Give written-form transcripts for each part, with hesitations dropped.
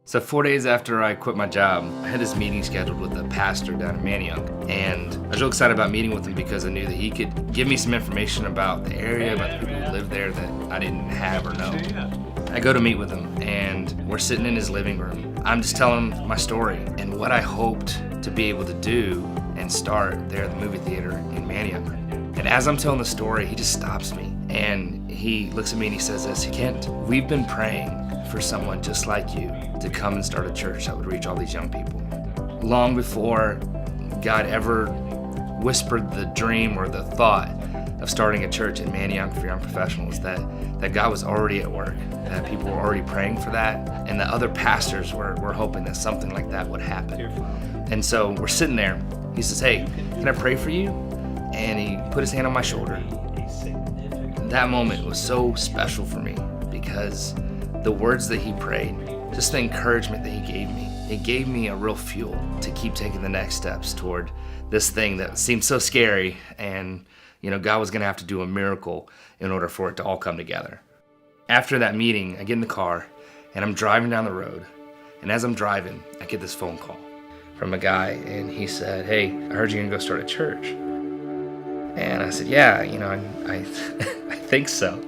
So 4 days after I quit my job, I had this meeting scheduled with a pastor down in Manayunk, and I was real excited about meeting with him because I knew that he could give me some information about the area, about the people who live there that I didn't have or know. I go to meet with him, and we're sitting in his living room. I'm just telling him my story and what I hoped to be able to do and start there at the movie theater in Manayunk. And as I'm telling the story, he just stops me, and he looks at me and he says this: "Kent, we've been praying for someone just like you to come and start a church that would reach all these young people. Long before God ever whispered the dream or the thought of starting a church in Manayunk for young professionals, that God was already at work, that people were already praying for that, and that other pastors were hoping that something like that would happen." And so we're sitting there. He says, "Hey, can I pray for you?" And he put his hand on my shoulder. That moment was so special for me because the words that he prayed, just the encouragement that he gave me, it gave me a real fuel to keep taking the next steps toward this thing that seemed so scary, and God was gonna have to do a miracle in order for it to all come together. After that meeting, I get in the car and I'm driving down the road, and as I'm driving, I get this phone call from a guy, and he said, "Hey, I heard you're gonna go start a church." And I said, "Yeah, I I think so."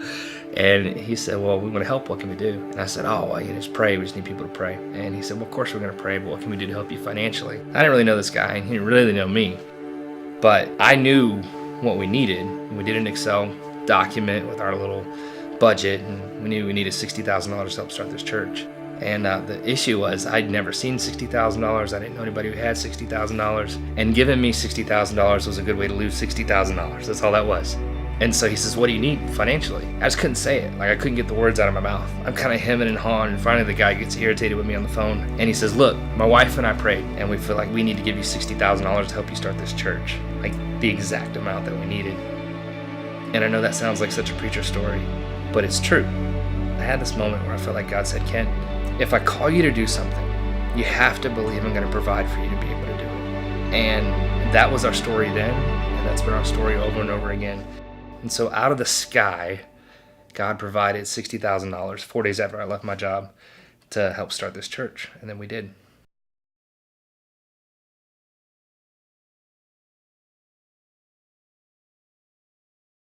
And he said, "Well, we want to help. What can we do?" And I said, "Oh, well, just pray. We just need people to pray." And he said, "Well, of course we're going to pray, but what can we do to help you financially?" I didn't really know this guy, and he didn't really know me. But I knew what we needed. We did an Excel document with our little budget, and we knew we needed $60,000 to help start this church. And the issue was I'd never seen $60,000. I didn't know anybody who had $60,000. And giving me $60,000 was a good way to lose $60,000. That's all that was. And so he says, "What do you need financially?" I just couldn't say it. I couldn't get the words out of my mouth. I'm kind of hemming and hawing, and finally the guy gets irritated with me on the phone. And he says, "Look, my wife and I prayed, and we feel like we need to give you $60,000 to help you start this church." Like the exact amount that we needed. And I know that sounds like such a preacher story, but it's true. I had this moment where I felt like God said, "Kent, if I call you to do something, you have to believe I'm going to provide for you to be able to do it." And that was our story then, and that's been our story over and over again. And so out of the sky, God provided $60,000 4 days after I left my job to help start this church, and then we did.